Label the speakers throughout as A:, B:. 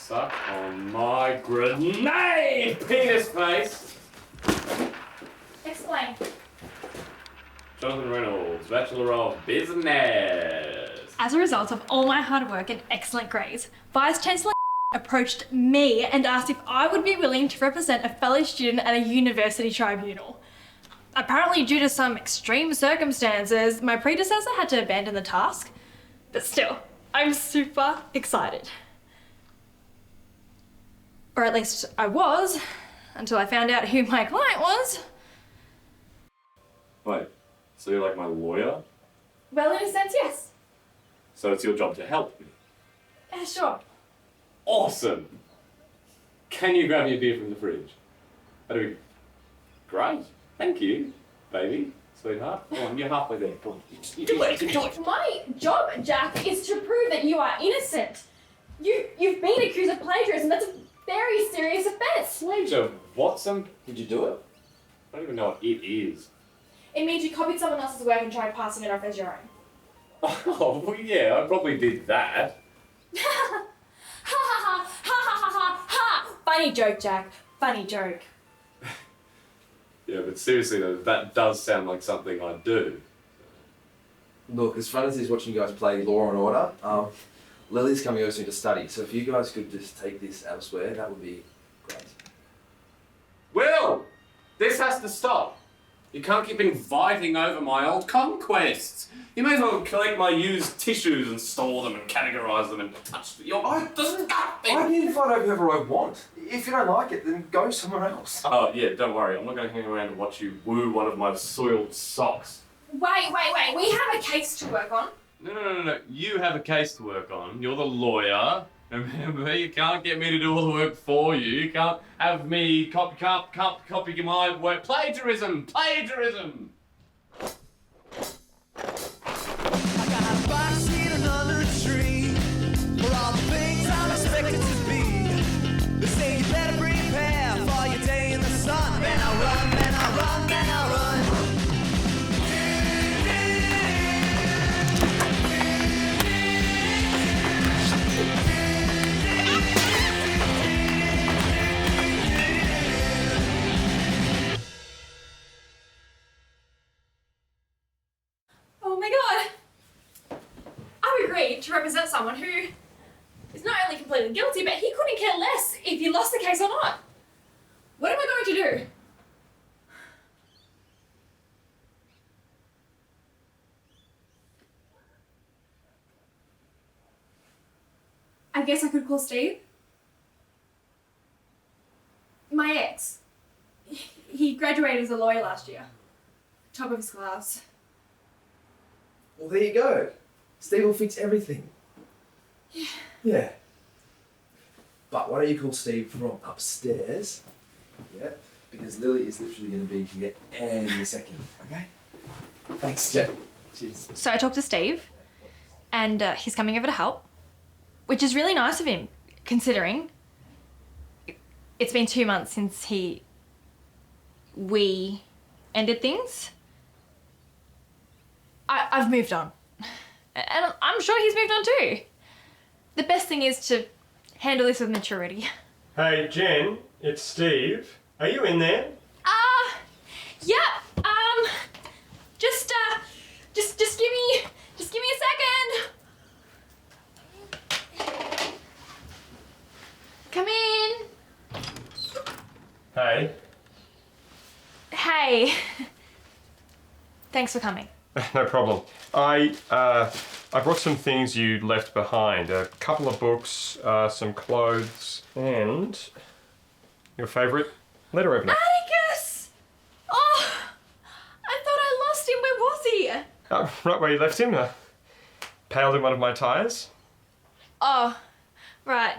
A: Suck on my grenade, penis face!
B: Explain.
A: Jonathan Reynolds, Bachelor of Business.
B: As a result of all my hard work and excellent grades, Vice Chancellor approached me and asked if I would be willing to represent a fellow student at a university tribunal. Apparently, due to some extreme circumstances, my predecessor had to abandon the task. But still, I'm super excited. Or at least I was, until I found out who my client was.
A: Wait, so you're like my lawyer?
B: Well, in a sense, yes.
A: So it's your job to help me?
B: Sure.
A: Awesome! Can you grab me a beer from the fridge? That'd be great. Thank you, baby, sweetheart. Come on, you're halfway there. Come on.
B: Do it. My job, Jack, is to prove that you are innocent. You've been accused of plagiarism. That's a very serious offence.
A: Plagiar, Watson?
C: Did you do it?
A: I don't even know what it is.
B: It means you copied someone else's work and tried passing it off as your own.
A: Oh, well, yeah, I probably did that.
B: Ha ha ha! Funny joke, Jack. Funny joke.
A: Yeah, but seriously though, that does sound like something I'd do.
C: Look, as fun as it is watching you guys play Law and Order, Lily's coming over soon to study, so if you guys could just take this elsewhere, that would be great.
A: Will! This has to stop. You can't keep inviting over my old conquests. You may as well collect my used tissues and store them and categorise them and touch them. You're disgusting.
C: I can invite over whoever I want. If you don't like it, then go somewhere else.
A: Oh, yeah, don't worry. I'm not going to hang around and watch you woo one of my soiled socks.
B: Wait. We have a case to work on.
A: No. You have a case to work on. You're the lawyer. Remember, you can't get me to do all the work for you. You can't have me copy my work. Plagiarism!
D: I got a box seat under a tree for all the things I'm expected to be. They say you better prepare for your day in the sun. Then I'll run, then I'll run, then I'll run.
B: Oh my god! I've agreed to represent someone who is not only completely guilty, but he couldn't care less if he lost the case or not. What am I going to do? I guess I could call Steve. My ex. He graduated as a lawyer last year. Top of his class.
C: Well, there you go. Steve will fix everything. Yeah. But why don't you call Steve from upstairs? Yeah, because Lily is literally going to be here any second, okay? Thanks, Jack. Cheers.
B: So I talked to Steve, and he's coming over to help, which is really nice of him, considering it's been 2 months since we ended things. I've moved on, and I'm sure he's moved on too. The best thing is to handle this with maturity.
E: Hey, Jen, it's Steve. Are you in there?
B: Yep. Just give me a second. Come in.
E: Hey.
B: Hey. Thanks for coming.
E: No problem. I brought some things you left behind. A couple of books, some clothes, and your favourite letter opener.
B: Atticus! Oh, I thought I lost him. Where was he?
E: Right where you left him. Paled in one of my tyres.
B: Oh, right.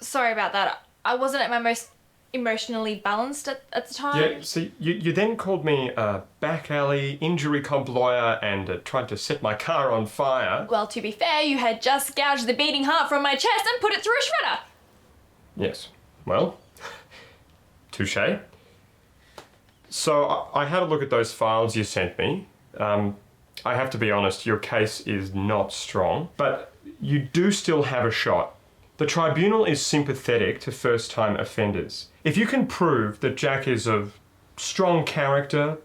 B: Sorry about that. I wasn't at my most emotionally balanced at the time.
E: Yeah, see, you then called me a back alley injury comp lawyer and tried to set my car on fire.
B: Well, to be fair, you had just gouged the beating heart from my chest and put it through a shredder.
E: Yes. Well, touche. So I had a look at those files you sent me. I have to be honest, your case is not strong, but you do still have a shot. The tribunal is sympathetic to first-time offenders. If you can prove that Jack is of strong character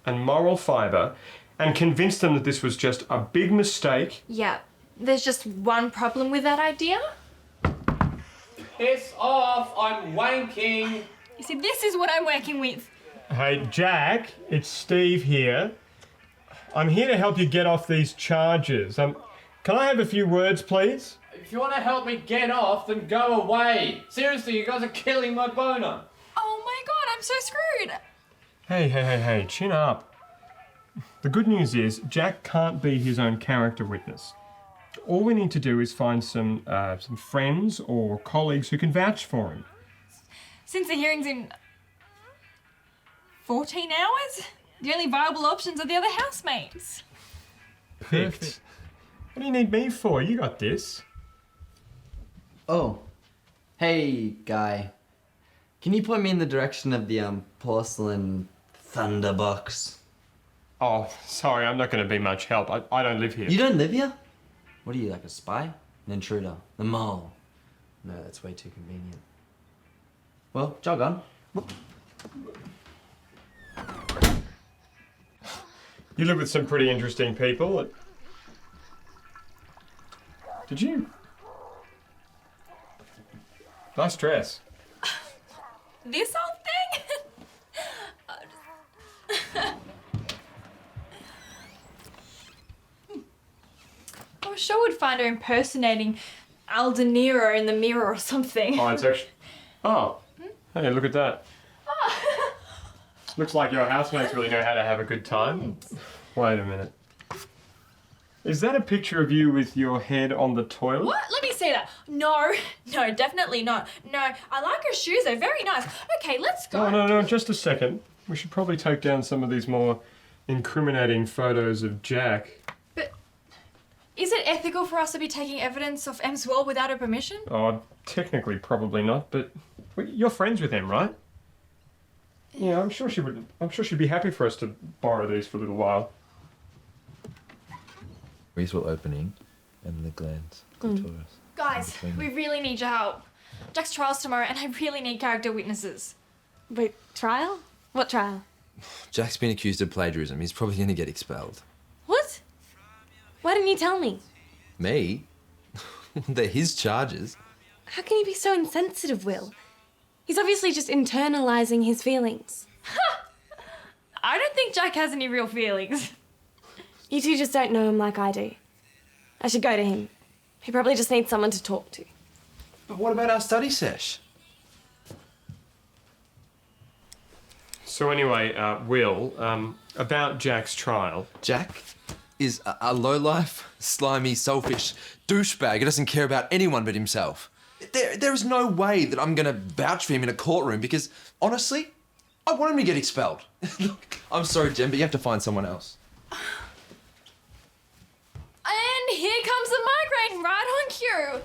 E: and moral fibre and convince them that this was just a big mistake...
B: Yeah, there's just one problem with that idea.
A: Piss off, I'm wanking.
B: You see, this is what I'm working with.
E: Hey, Jack, it's Steve here. I'm here to help you get off these charges. Can I have a few words, please?
A: If you want to help me get off, then go away. Seriously, you guys are killing my boner.
B: Oh my god, I'm so screwed.
E: Hey, chin up. The good news is, Jack can't be his own character witness. All we need to do is find some friends or colleagues who can vouch for him.
B: Since the hearing's in 14 hours, the only viable options are the other housemates.
E: Perfect. What do you need me for? You got this.
F: Oh, hey, guy. Can you point me in the direction of the porcelain thunderbox?
E: Oh, sorry, I'm not going to be much help. I don't live here.
F: You don't live here? What are you, like a spy? An intruder? The mole? No, that's way too convenient. Well, jog on.
E: You live with some pretty interesting people. Did you? Nice dress.
B: This whole thing? I was sure we'd find her impersonating Al De Niro in the mirror or something.
E: Oh, it's actually... Oh. Hey, look at that. Looks like your housemates really know how to have a good time. Wait a minute. Is that a picture of you with your head on the toilet?
B: What? Let me see that. No, definitely not. No, I like her shoes, they're very nice. Okay, let's go.
E: Oh, no, just a second. We should probably take down some of these more incriminating photos of Jack.
B: But is it ethical for us to be taking evidence of M's will without her permission?
E: Oh, technically probably not, but you're friends with Em, right? Yeah, I'm sure she'd be happy for us to borrow these for a little while.
C: Reasonable opening and the glands. Clitoris.
B: Guys, we really need your help. Jack's trial's tomorrow and I really need character witnesses.
G: Wait, trial? What trial?
C: Jack's been accused of plagiarism. He's probably going to get expelled.
G: What? Why didn't you tell me?
C: Me? They're his charges.
G: How can you be so insensitive, Will? He's obviously just internalizing his feelings.
B: I don't think Jack has any real feelings.
G: You two just don't know him like I do. I should go to him. He probably just needs someone to talk to.
C: But what about our study sesh?
E: So anyway, Will, about Jack's trial.
C: Jack is a low-life, slimy, selfish douchebag who doesn't care about anyone but himself. There is no way that I'm going to vouch for him in a courtroom because, honestly, I want him to get expelled. Look, I'm sorry, Jen, but you have to find someone else.
B: And here comes the migraine right on cue.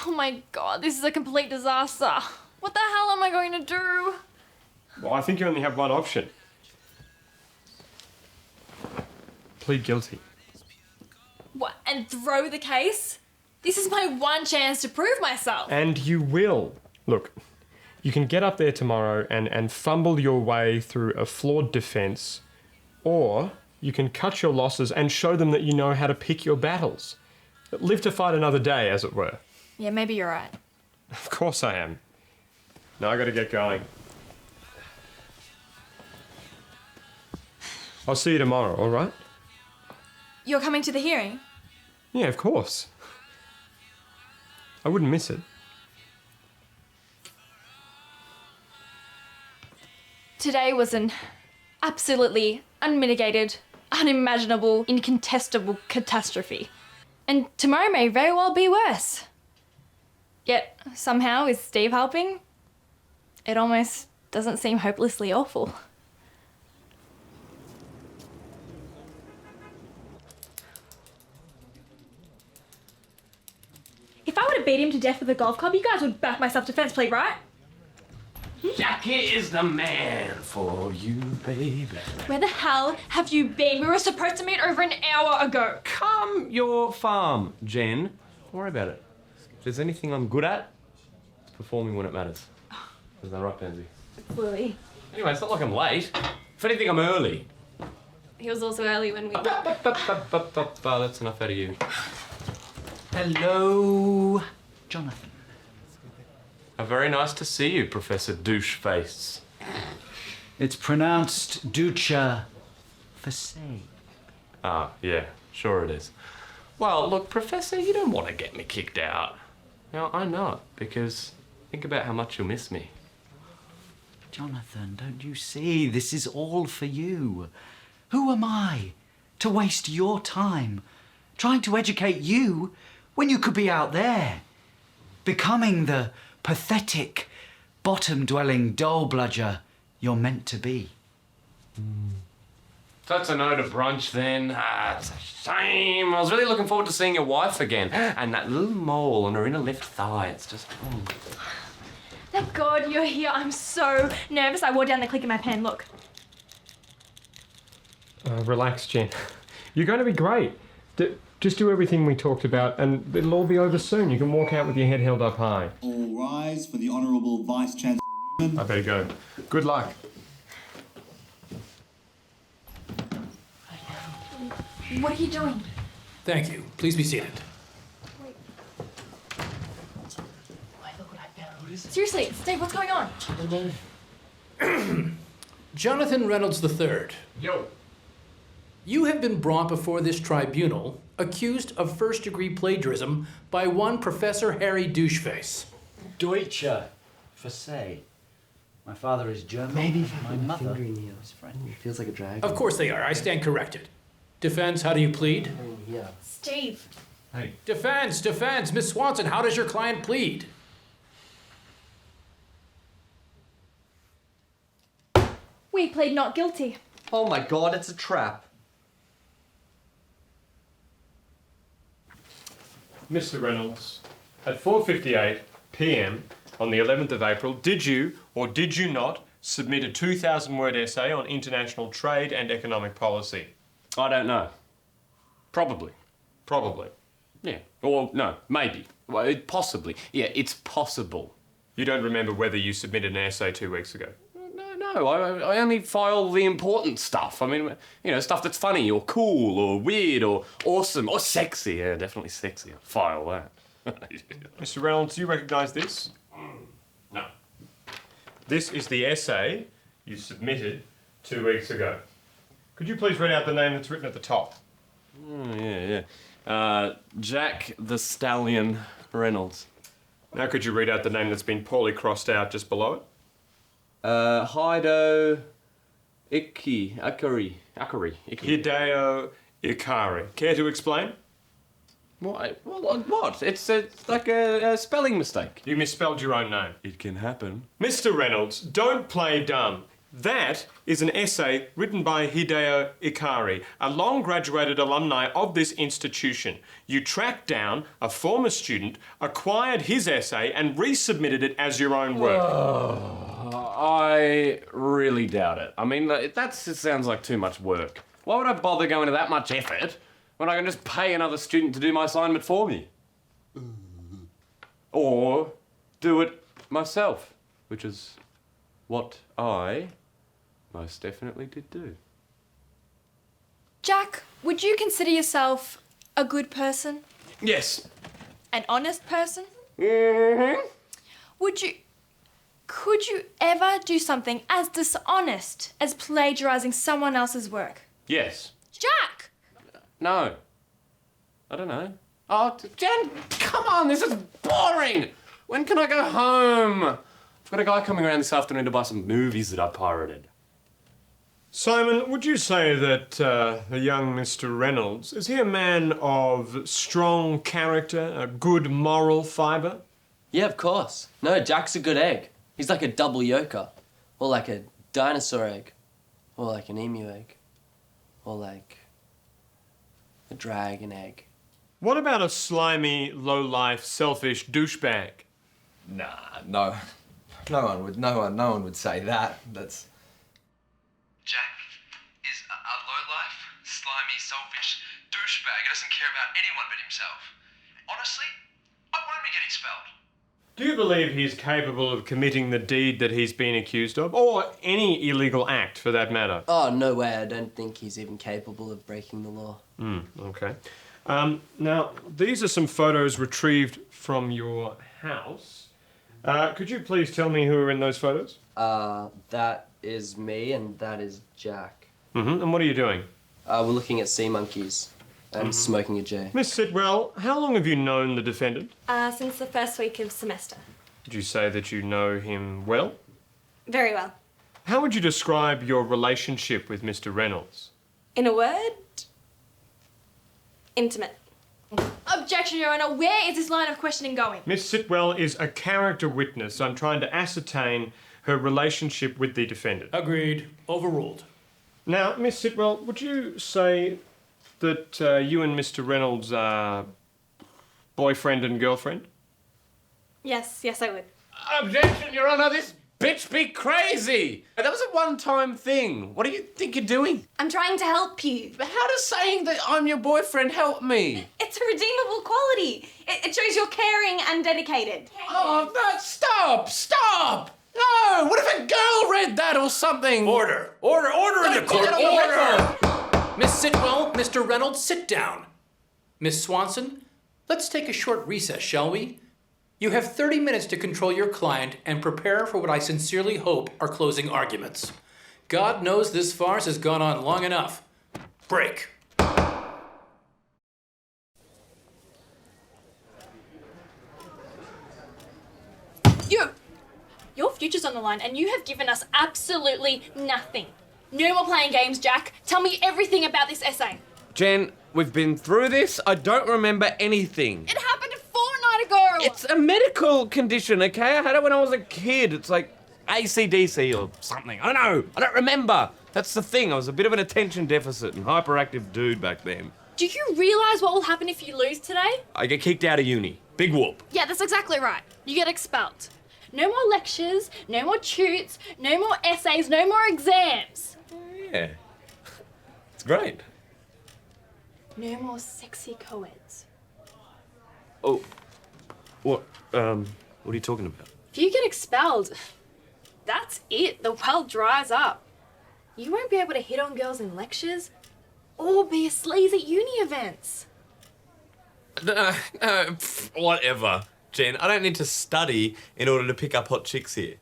B: Oh my god, this is a complete disaster. What the hell am I going to do?
E: Well, I think you only have one option. Plead guilty.
B: What, and throw the case? This is my one chance to prove myself.
E: And you will. Look, you can get up there tomorrow and fumble your way through a flawed defence, or you can cut your losses and show them that you know how to pick your battles. Live to fight another day, as it were.
B: Yeah, maybe you're right.
E: Of course I am. Now I gotta get going. I'll see you tomorrow, all right?
B: You're coming to the hearing?
E: Yeah, of course. I wouldn't miss it.
B: Today was an absolutely unmitigated, unimaginable, incontestable catastrophe. And tomorrow may very well be worse. Yet, somehow, with Steve helping, it almost doesn't seem hopelessly awful. If I were to beat him to death with a golf club, you guys would back my self-defense plea, right?
A: Jackie is the man for you, baby.
B: Where the hell have you been? We were supposed to meet over an hour ago.
A: Calm your farm, Jen. Don't worry about it. If there's anything I'm good at, it's performing when it matters. Isn't that right, Pansy?
G: Willie.
A: Anyway, it's not like I'm late. If anything, I'm early.
G: He was also early when we...
A: That's enough out of you.
H: Hello, Jonathan.
A: Very nice to see you, Professor Doucheface.
H: It's pronounced Ducha Facet.
A: Ah, yeah, sure it is. Well, look, Professor, you don't want to get me kicked out. Now, I know it, because think about how much you'll miss me.
H: Jonathan, don't you see? This is all for you. Who am I to waste your time trying to educate you when you could be out there, becoming the pathetic, bottom-dwelling doll-bludger you're meant to be?
A: That's a no to brunch then. Ah, it's a shame. I was really looking forward to seeing your wife again. And that little mole on her inner left thigh, it's just...
B: Thank God you're here. I'm so nervous. I wore down the click in my pen. Look.
E: Relax, Jen. You're going to be great. Just do everything we talked about and it'll all be over soon. You can walk out with your head held up high.
I: All rise for the Honourable Vice Chancellor Newman.
E: I better go. Good luck.
B: What are you doing?
J: Thank you. Please be seated.
B: Seriously, Steve, what's going on?
J: Jonathan Reynolds III.
A: Yo.
J: You have been brought before this tribunal accused of first-degree plagiarism by one Professor Harry Doucheface.
H: Deutsche Facet. My father is German. Maybe my mother is French.
F: Feels like a drag.
J: Of course they are. I stand corrected. Defense, how do you plead?
F: Yeah.
B: Steve.
A: Hey.
J: Defense. Miss Swanson, how does your client plead?
B: We plead not guilty.
F: Oh my God, it's a trap.
E: Mr. Reynolds, at 4:58 p.m. on the 11th of April, did you or did you not submit a 2,000-word essay on international trade and economic policy?
A: I don't know. Probably.
E: Probably.
A: Yeah. Or, no, maybe. Well, possibly. Yeah, it's possible.
E: You don't remember whether you submitted an essay 2 weeks ago?
A: No, I only file the important stuff. I mean, you know, stuff that's funny or cool or weird or awesome or sexy. Yeah, definitely sexy. I'll file that.
E: Mr. Reynolds, do you recognise this?
A: No.
E: This is the essay you submitted 2 weeks ago. Could you please read out the name that's written at the top?
A: Yeah. Jack the Stallion Reynolds.
E: Now could you read out the name that's been poorly crossed out just below it?
A: Hideo Ikari.
E: Hideo Ikari. Care to explain?
A: What? What? It's like a spelling mistake.
E: You misspelled your own name.
A: It can happen.
E: Mr. Reynolds, don't play dumb. That is an essay written by Hideo Ikari, a long-graduated alumni of this institution. You tracked down a former student, acquired his essay, and resubmitted it as your own work.
A: I really doubt it. I mean, that sounds like too much work. Why would I bother going to that much effort when I can just pay another student to do my assignment for me? Or do it myself, which is what I most definitely did do.
B: Jack, would you consider yourself a good person?
A: Yes.
B: An honest person?
A: Mm-hmm.
B: Could you ever do something as dishonest as plagiarizing someone else's work?
A: Yes.
B: Jack!
A: No. I don't know. Oh, Jen, come on, this is boring. When can I go home? I've got a guy coming around this afternoon to buy some movies that I pirated.
E: Simon, would you say that the young Mr. Reynolds, is he a man of strong character, a good moral fibre?
K: Yeah, of course. No, Jack's a good egg. He's like a double yoker. Or like a dinosaur egg. Or like an emu egg. Or like a dragon egg.
E: What about a slimy, low-life, selfish douchebag?
F: Nah, no. No one would say that. That's...
L: Jack is a low-life, slimy, selfish douchebag who doesn't care about anyone but himself. Honestly, I want him to get his
E: Do you believe he's capable of committing the deed that he's been accused of? Or any illegal act, for that matter?
K: Oh, no way. I don't think he's even capable of breaking the law.
E: Okay. Now, these are some photos retrieved from your house. Could you please tell me who are in those photos?
K: That is me and that is Jack.
E: And what are you doing?
K: We're looking at sea monkeys and smoking a J.
E: Miss Sitwell, how long have you known the defendant?
G: Since the first week of semester.
E: Did you say that you know him well?
G: Very well.
E: How would you describe your relationship with Mr. Reynolds?
G: In a word, intimate.
B: Objection, Your Honour. Where is this line of questioning going?
E: Miss Sitwell is a character witness. I'm trying to ascertain her relationship with the defendant.
J: Agreed. Overruled.
E: Now, Miss Sitwell, would you say that you and Mr. Reynolds are boyfriend and girlfriend?
G: Yes, I would.
A: Objection, Your Honour. This bitch be crazy. That was a one-time thing. What do you think you're doing?
G: I'm trying to help you.
A: But how does saying that I'm your boyfriend help me?
G: It's a redeemable quality. It shows you're caring and dedicated.
A: Oh, no, stop! No, what if a girl read that or something?
J: Order in the court. Order! Miss Sitwell, Mr. Reynolds, sit down. Miss Swanson, let's take a short recess, shall we? You have 30 minutes to control your client and prepare for what I sincerely hope are closing arguments. God knows this farce has gone on long enough. Break.
B: Your future's on the line and you have given us absolutely nothing. No more playing games, Jack. Tell me everything about this essay.
A: Jen, we've been through this. I don't remember anything.
B: It happened a fortnight ago.
A: It's a medical condition, okay? I had it when I was a kid. It's like AC/DC or something. I don't know. I don't remember. That's the thing. I was a bit of an attention deficit and hyperactive dude back then.
B: Do you realise what will happen if you lose today?
A: I get kicked out of uni. Big whoop.
B: Yeah, that's exactly right. You get expelled. No more lectures, no more tutes, no more essays, no more exams.
A: Yeah. It's great.
B: No more sexy co-eds.
A: Oh. What are you talking about?
B: If you get expelled, that's it. The well dries up. You won't be able to hit on girls in lectures or be a sleaze at uni events.
A: No, whatever, Jen. I don't need to study in order to pick up hot chicks here.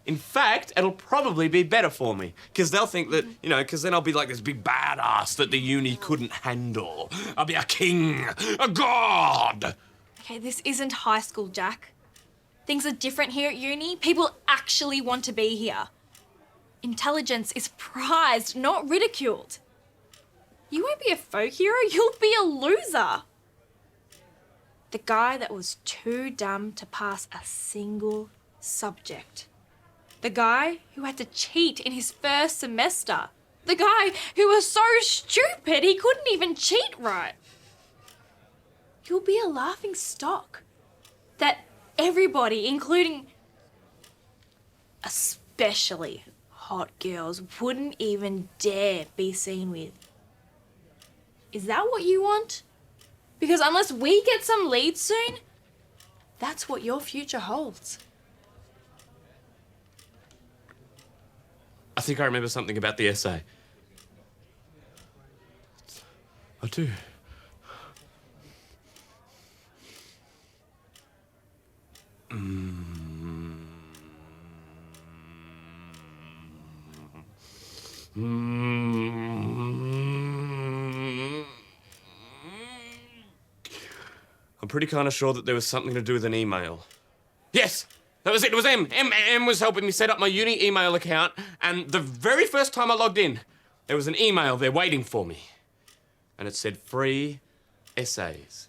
A: In fact, it'll probably be better for me, because they'll think that, because then I'll be like this big badass that the uni couldn't handle. I'll be a king, a god.
B: Okay, this isn't high school, Jack. Things are different here at uni. People actually want to be here. Intelligence is prized, not ridiculed. You won't be a folk hero, you'll be a loser. The guy that was too dumb to pass a single subject. The guy who had to cheat in his first semester. The guy who was so stupid he couldn't even cheat right. You'll be a laughing stock that everybody, including especially hot girls, wouldn't even dare be seen with. Is that what you want? Because unless we get some leads soon, that's what your future holds.
A: I think I remember something about the essay. I do. I'm pretty kind of sure that there was something to do with an email. Yes! That was it. It was M. M was helping me set up my uni email account, and the very first time I logged in, there was an email there waiting for me. And it said free essays.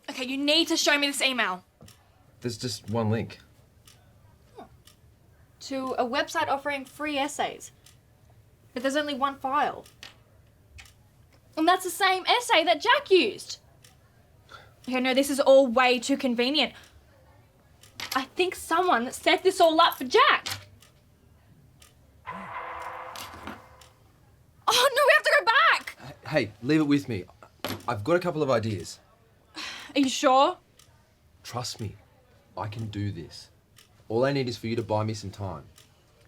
B: Okay, you need to show me this email.
C: There's just one link.
B: To a website offering free essays. But there's only one file. And that's the same essay that Jack used. Okay, no, this is all way too convenient. I think someone set this all up for Jack. Oh no, we have to go back!
C: Hey, leave it with me. I've got a couple of ideas.
B: Are you sure?
C: Trust me. I can do this. All I need is for you to buy me some time.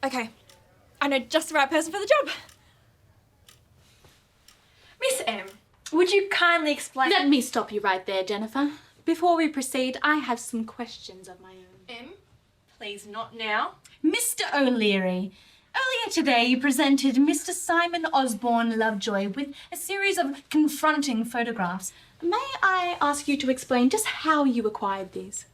B: Okay, I know just the right person for the job. Miss M, would you kindly explain...
M: Let me stop you right there, Jennifer. Before we proceed, I have some questions of my own.
B: M, please not now.
M: Mr. O'Leary, earlier today you presented Mr. Simon Osborne Lovejoy with a series of confronting photographs. May I ask you to explain just how you acquired these?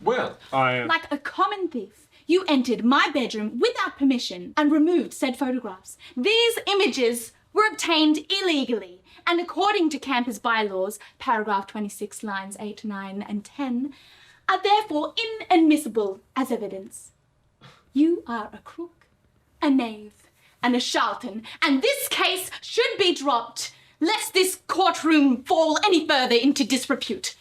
E: Well, I...
M: Like a common thief, you entered my bedroom without permission and removed said photographs. These images were obtained illegally, and according to campus bylaws, paragraph 26, lines 8, 9, and 10, are therefore inadmissible as evidence. You are a crook, a knave, and a charlatan, and this case should be dropped, lest this courtroom fall any further into disrepute.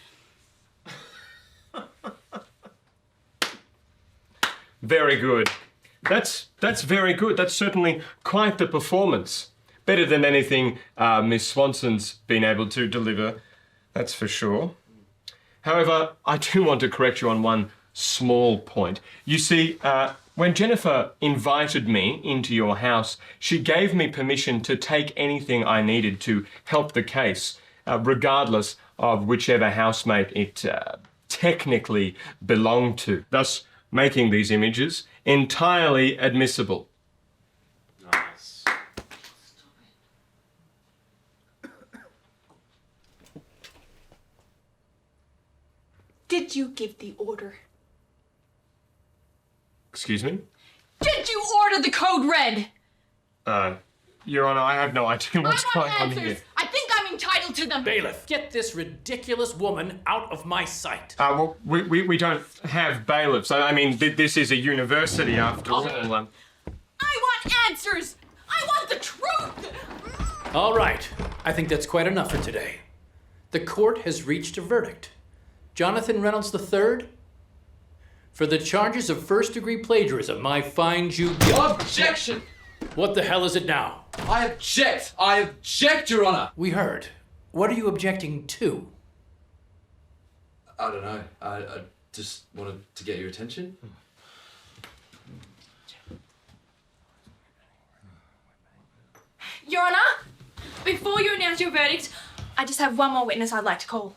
E: Very good. That's very good. That's certainly quite the performance. Better than anything Miss Swanson's been able to deliver, that's for sure. However, I do want to correct you on one small point. You see, when Jennifer invited me into your house, she gave me permission to take anything I needed to help the case, regardless of whichever housemate it technically belonged to, thus making these images entirely admissible.
A: Nice.
M: Did you give the order?
E: Excuse me?
M: Did you order the code red?
E: Your Honor, I have no idea what's
M: I want
E: going on
M: answers.
E: here.
M: I think I'm entitled to them.
J: Bailiff, get this ridiculous woman out of my sight.
E: Well, we don't have bailiffs. I mean, this is a university after all.
M: I want answers. I want the truth.
J: All right, I think that's quite enough for today. The court has reached a verdict. Jonathan Reynolds III, for the charges of first-degree plagiarism, I find you guilty.
C: Objection!
J: What the hell is it now?
C: I object! I object, Your Honor!
J: We heard. What are you objecting to?
C: I don't know. I just wanted to get your attention.
B: Your Honour, before you announce your verdict, I just have one more witness I'd like to call.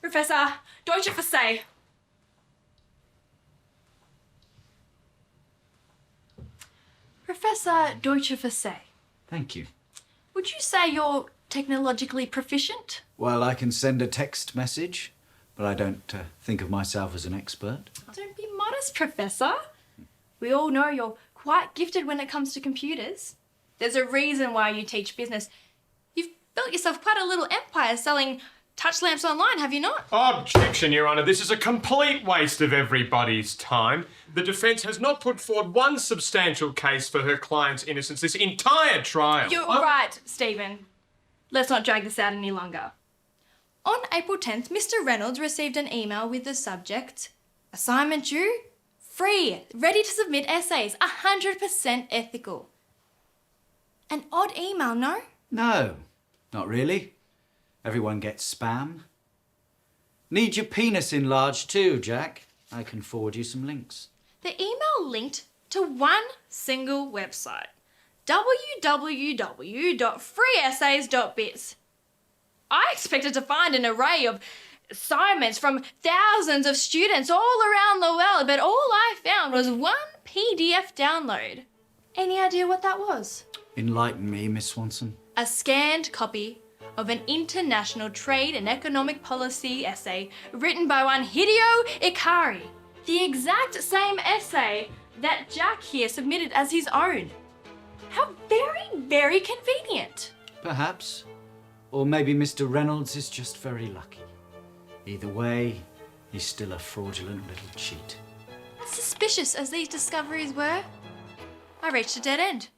B: Professor Deutsche Versailles. Professor Deutsche Versailles,
H: Thank you.
B: would you say you're technologically proficient?
H: Well, I can send a text message, but I don't think of myself as an expert.
B: Don't be modest, Professor. We all know you're quite gifted when it comes to computers. There's a reason why you teach business. You've built yourself quite a little empire selling touch lamps online, have you not?
E: Objection, Your Honour. This is a complete waste of everybody's time. The defence has not put forward one substantial case for her client's innocence this entire trial.
B: You're right, Stephen. Let's not drag this out any longer. On April 10th, Mr. Reynolds received an email with the subject, assignment due, free, ready to submit essays, 100% ethical. An odd email, no?
H: No, not really. Everyone gets spam. Need your penis enlarged too, Jack? I can forward you some links.
B: The email linked to one single website, www.freeessays.biz. I expected to find an array of assignments from thousands of students all around the world, but all I found was one PDF download. Any idea what that was?
H: Enlighten me, Miss Swanson.
B: A scanned copy of an international trade and economic policy essay written by one Hideo Ikari. The exact same essay that Jack here submitted as his own. How very, very convenient.
H: Perhaps. Or maybe Mr. Reynolds is just very lucky. Either way, he's still a fraudulent little cheat.
B: Suspicious as these discoveries were, I reached a dead end.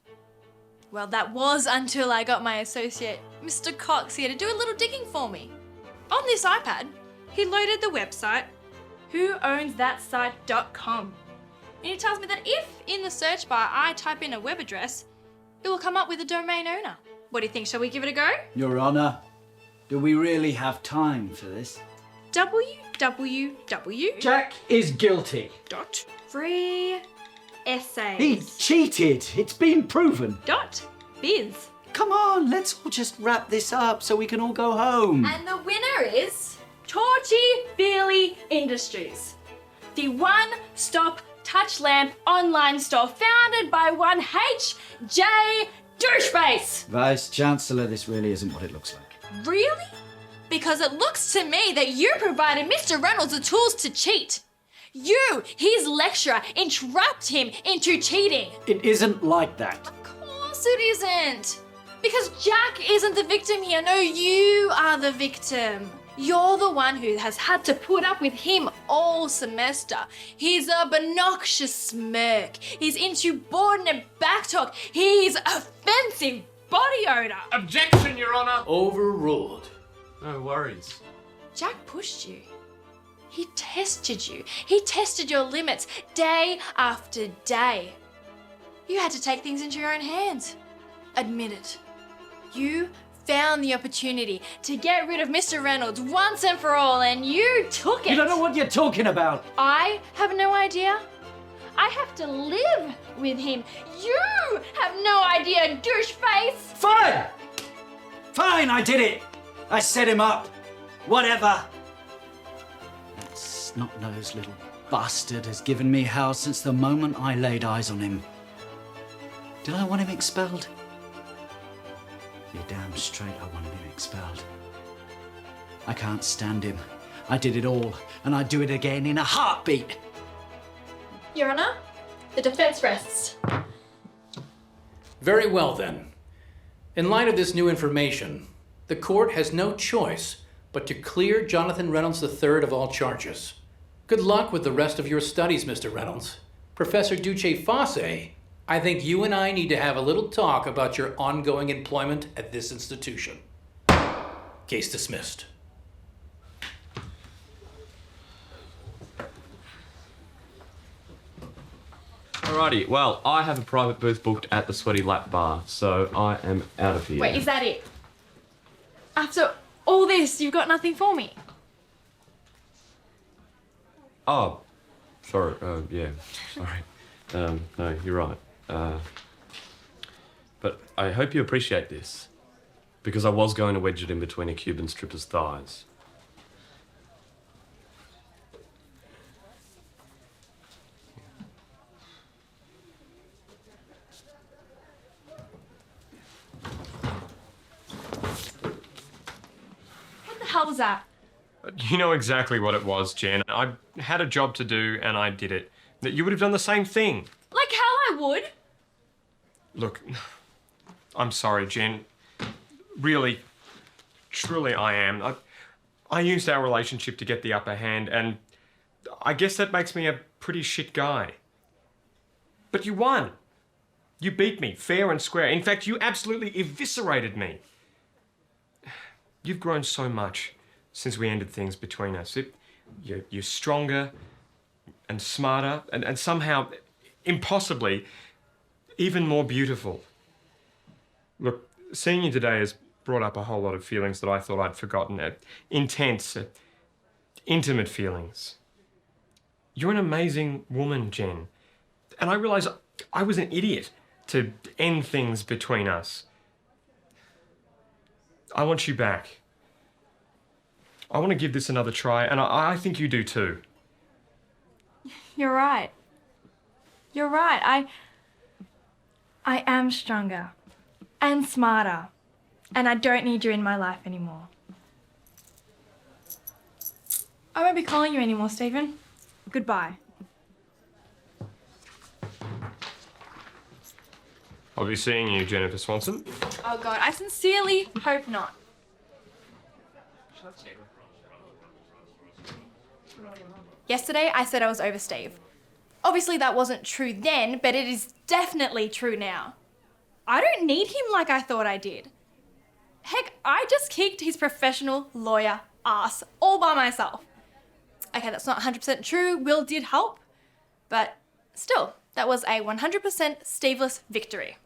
B: Well, that was until I got my associate, Mr. Cox, here to do a little digging for me. On this iPad, he loaded the website whowowns.site.com. And he tells me that if in the search bar I type in a web address, it will come up with a domain owner. What do you think? Shall we give it a go?
H: Your Honor, do we really have time for this?
B: www.
H: Jack is guilty.
B: Free essays.
H: He cheated. It's been proven.
B: Biz.
H: Come on, let's all just wrap this up so we can all go home.
B: And the winner is Torchy Feely Industries, the one-stop touch lamp online store founded by one H.J. Doucheface.
H: Vice Chancellor, this really isn't what it looks like.
B: Really? Because it looks to me that you provided Mr. Reynolds the tools to cheat. You, his lecturer, entrapped him into cheating.
H: It isn't like that.
B: Of course it isn't. Because Jack isn't the victim here. No, you are the victim. You're the one who has had to put up with him all semester. His obnoxious smirk, his insubordinate backtalk, his offensive body odor.
A: Objection, Your Honour!
J: Overruled.
A: No worries.
B: Jack pushed you. He tested you. He tested your limits day after day. You had to take things into your own hands. Admit it. You found the opportunity to get rid of Mr. Reynolds once and for all, and you took it.
H: You don't know what you're talking about.
B: I have no idea. I have to live with him. You have no idea, douche face.
H: Fine! Fine, I did it. I set him up. Whatever. That snot-nosed little bastard has given me hell since the moment I laid eyes on him. Did I want him expelled? You're damn straight I wanted him expelled. I can't stand him. I did it all, and I'd do it again in a heartbeat.
B: Your Honour, the defence rests.
J: Very well then. In light of this new information, the court has no choice but to clear Jonathan Reynolds III of all charges. Good luck with the rest of your studies, Mr. Reynolds. Professor Duce Fosse, I think you and I need to have a little talk about your ongoing employment at this institution. Case dismissed.
N: Alrighty, well, I have a private booth booked at the Sweaty Lap Bar, so I am out of here.
B: Wait, is that it? After all this, you've got nothing for me?
N: Oh, sorry, yeah, sorry. No, you're right. But I hope you appreciate this, because I was going to wedge it in between a Cuban stripper's thighs.
B: What the hell was that?
E: You know exactly what it was, Jen. I had a job to do and I did it. That you would have done the same thing.
B: Like how I would?
E: Look, I'm sorry, Jen. Really, truly I am. I used our relationship to get the upper hand, and I guess that makes me a pretty shit guy. But you won. You beat me, fair and square. In fact, you absolutely eviscerated me. You've grown so much since we ended things between us. You're stronger and smarter and somehow, impossibly, even more beautiful. Look, seeing you today has brought up a whole lot of feelings that I thought I'd forgotten. Intense, intimate feelings. You're an amazing woman, Jen. And I realise I was an idiot to end things between us. I want you back. I want to give this another try, and I think you do too.
B: You're right. You're right. I am stronger and smarter, and I don't need you in my life anymore. I won't be calling you anymore, Stephen. Goodbye.
E: I'll be seeing you, Jennifer Swanson.
B: Oh God, I sincerely hope not. Yesterday, I said I was over Steve. Obviously, that wasn't true then, but it is definitely true now. I don't need him like I thought I did. Heck, I just kicked his professional lawyer ass all by myself. Okay, that's not 100% true. Will did help, but still, that was a 100% Steveless victory.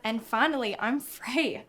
B: And finally, I'm free.